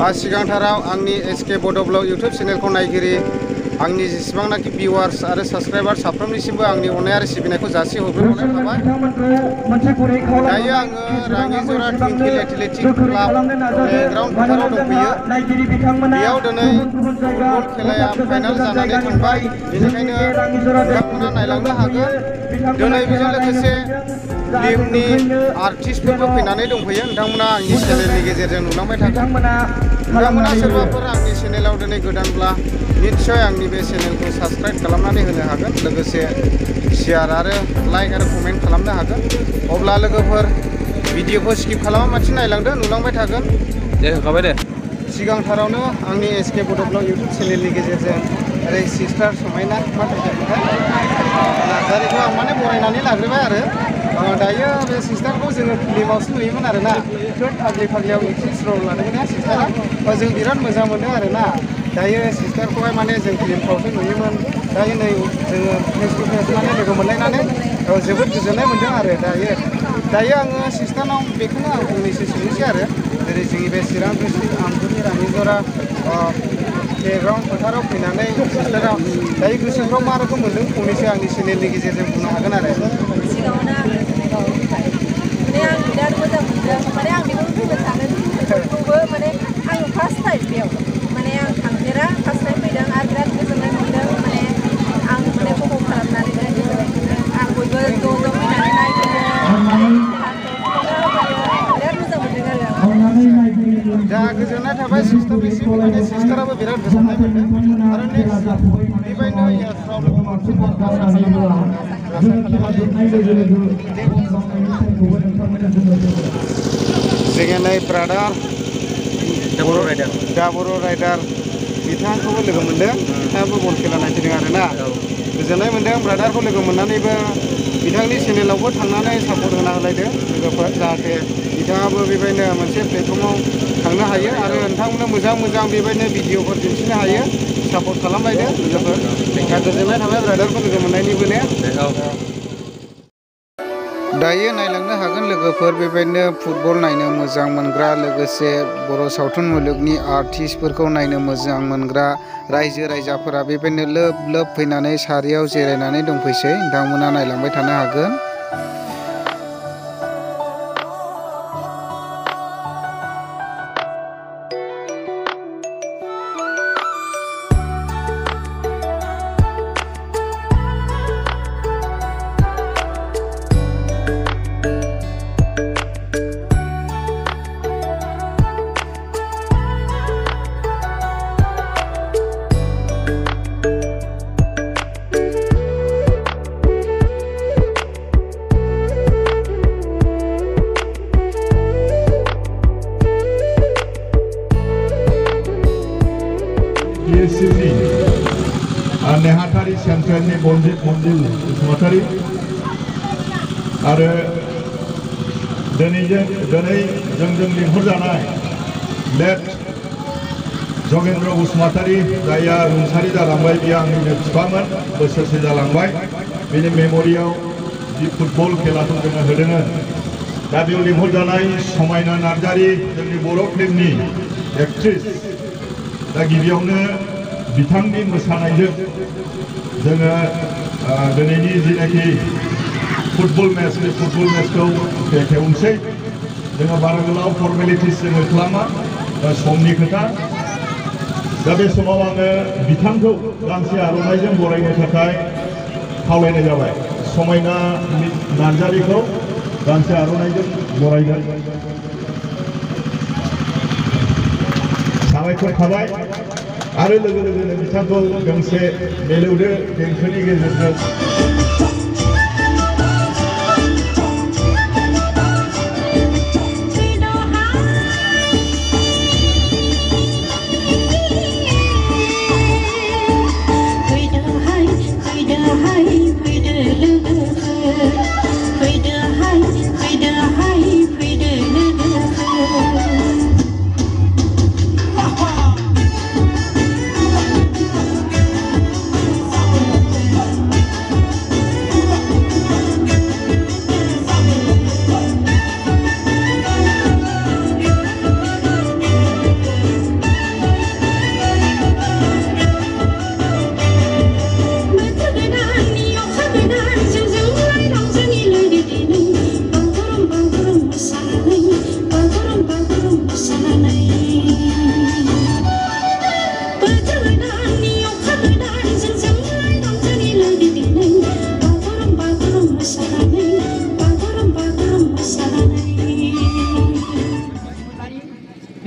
सिगांथाराव आंनि एसके बड' blog YouTube चेनेलखौ नायगिरि आंनि जेसेबांनाखि भिउवार्स आरो साबस्क्राइबार साफ्रोमनिसिमबो आंनि अननाय आरो सिबिनायखौ जासिहरग्रोनाय थाबाय। दायो आङो राङिजरा थिंखिल एथलेटिक क्लाब प्लेग्राउन्ड फोथाराव दंफैयो। बेयाव दिनै फुटबल खेलाया फाइनाल जानानै थांबाय, बेनिखायनो नोंथांमोना नायलांनो हागोन। दिनै बेजों लोगोसे फिल्मनि आर्टिस्टफोरबो फैनानै दंफैयो, नोंथांमोना आंनि चेनेलनि गेजेरजों नुलांबाय थागोन। नोंथांमोना सोरबाफोर आंनि चेनेलाव दिनै गोदानब्ला निस्सय आंनि बे चेनेलखौ साबस्क्राइब खालामनानै होनो हागोन, लोगोसे शेयार आरो लाइक आरो कमेन्ट खालामनो हागोन। अब्ला लोगोफोर भिडिअखौ स्किप खालामालासिनो नायलांदो, नुलांबाय थागोन। दे होखाबाय दे। सिगांथारावनो आंनि एसके बड' ब्लग इउटुब चेनेलनि गेजेरजों ओरै सिस्टार समायना मा नार्जारिखौ आं माने बरायनानै लाग्रोबाय आरो दायो बे सिस्टारखौ जोङो फिल्मावसो नुयोमोन आरोना। फाग्लि फाग्लियाव एक्ट्रेस रल लादोंमोन ना सिस्टारा, जों बिराद मोजां मोनदों आरोना। दायो सिस्टारखौहाय माने जों फिल्मफ्रावसो नुयोमोन, दायो नै जोङो फेस टु फेस माने लोगो मोनलायनानै जोबोद गोजोननाय मोनदों आरो। दायो आङो सिस्टारनाव बेखौनो आं फंनैसो सोंनोसै आरो जेरै जोंनि बे चिरां डिस्ट्रिक्ट आमगुरि राङिजरा प्लेग्राउन्ड फोथाराव फैनानै सिस्टारा दायो गोसोफ्राव मा रोखोम मोन्दों फंनैसो आंनि चेनेलनि गेजेरजों बुंनो हागोन आरो। सिगाङावनो आं बिराद मोजां मोनदों, माने आं बेखौनो बुंनो सानो बयखौबो, माने आं फार्स्ट टाइम बेयाव माने आं थांफेरा, फार्स्ट टाइम फैदों आरो बिराद गोजोननाय मोनदों। माने आं माने कम खालामनानै बिराद गोजोननाय मोनदों। आं बयबो ज' फैनानै नायफैयो, बिराद मोजां मोनदों आरो आं। दा गोजोननाय थाबाय सिस्टारनिसिम, माने सिस्टाराबो बिराद गोजोननाय मोनदों आरो नेक्स्ट बेबायदिनो इयार्सफ्राव लोगो मोनफिनगोन आसा खालामो। जोंनि नै ब्रादार बर' राइडार बिथांखौबो लोगो मोनदों, बिथाङाबो बल खेला नायफैदों आरोना। गोजोननाय मोनदों ब्रादारखौ लोगो मोननानैबो। बिथांनि चेनेलावबो थांनानै सापर्ट होना होलायदो लोगोफोर, जाहाथे बिथाङाबो बेबायदिनो मोनसे प्लेटफर्माव थांनो हायो आरो नोंथांमोननो मोजां बेबायदिनो भिडिअफोर दिन्थिनो हायो। सापर्ट खालामलायदो लोगोफोर। गोजोननाय थाबाय ब्रादारखौ लोगो मोननायनिबो ने। दायो नायलांनो हागोन लोगोफोर बेबायदिनो फुटबल नायनो मोजां मोनग्रा, लोगोसे बर' सावथुन मुलुगनि आर्टिस्टफोरखौ नायनो मोजां मोनग्रा रायजो राजाफोरा बेबायदिनो लोब फैनानै सारियाव जिरायनानै दंफैसै, नोंथांमोना नायलांबाय थानो हागोन। नेहाथारि सेन्ट्रेलनि बनजित मन्दिर बसुमतारी आरो दिनै जोंजों लिंहरजानाय लेट जगेन्द्र बसुमतारी, जायहा रुंसारि जालांबाय, बियो आंनिनो बिफामोन, बोसोरसे जालांबाय। बेनि मेम'रियाव जि फुटबल खेलाखौ जोङो होदोंमोन, दा बेयाव लिंहरजानाय समायना नार्जारि, जोंनि बर' फिल्मनि एक्ट्रेस। दा गिबियावनो बिथांनि मोसानायजों जोङो दिनैनि जिनाखि फुटबल मेच, बे फुटबल मेचखौ बेखेवनोसै। जोङो बारा गोलाव फर्मेलिटिस जोङो खालामा, समनि खोथा। दा बे समाव आङो बिथांखौ गांसे आर'नाइजों बरायनो थाखाय खावलायनाय जाबाय। समायना नार्जारिखौ गांसे आर'नाइजों बरायगोन। साबायखर थाबाय आरो लोगो लोगोनो बिथांखौ गांसे मिलौदो देंखोनि गेजेरजों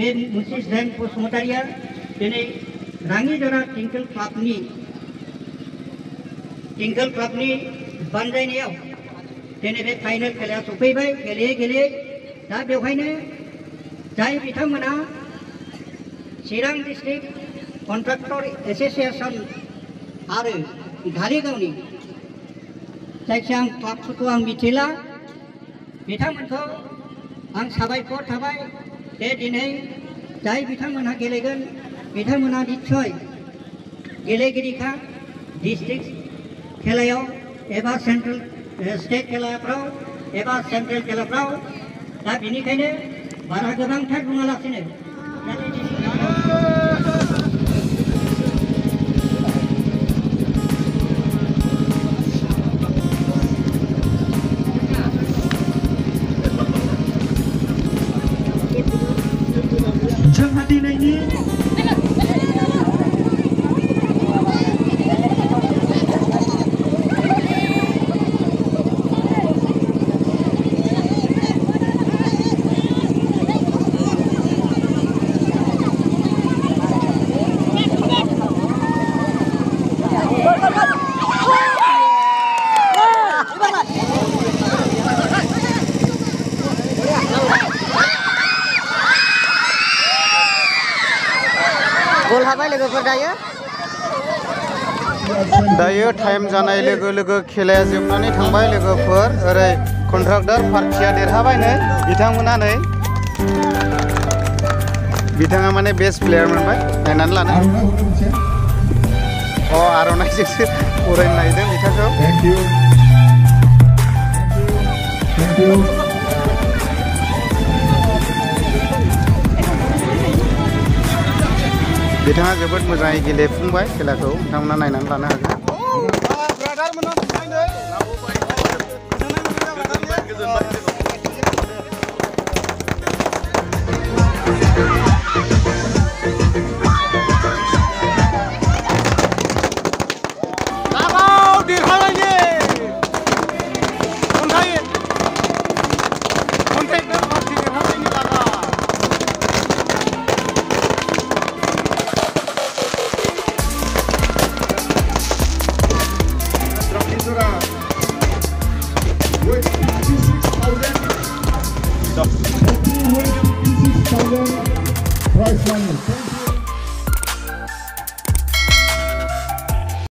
बे मुंशी जैन बसुमतारिया दिनै राङिजरा टिंकल क्लाबनि बानजायनायाव दिनै बे फाइनाल खेलाया सफैबाय गेलेयै दा बेवहायनो जाय बिथांमोना चिरां डिस्ट्रिक्ट कन्ट्राक्टर एसोसिएशन आरो धारिगावनि जायखिया आं क्लाबफोरखौ आं मिथिला बिथांमोनखौ आं साबायखर थाबाय बे दिनै जाय बिथांमोनहा गेलेगोन बिथांमोना निस्सय गेलेगिरिखा डिस्ट्रिक्ट खेलायाव एबा सेंट्रेल स्टेट खेलाफ्राव एबा सेंट्रेल खेलाफ्राव दा बेनिखायनो बारा गोबांथार बुङालासिनो जोंहा दिनैनि गल हाबाय लोगोफोर दायो टाइम जानाय लोगो लोगो खेलाया जोबनानै थांबाय लोगोफोर ओरै कन्ट्राक्टर पार्टिया देरहाबाय नै बिथाङा माने बेस्ट प्लेयार मोनबाय नायनानै लानो आर'नाइजोंसो बरायनो नागिरदों बिथांखौ बिथाङा जोबोद मोजाङै गेलेफुंबाय खेलाखौ नोंथांमोना नायनानै लानो हागोन Prize money.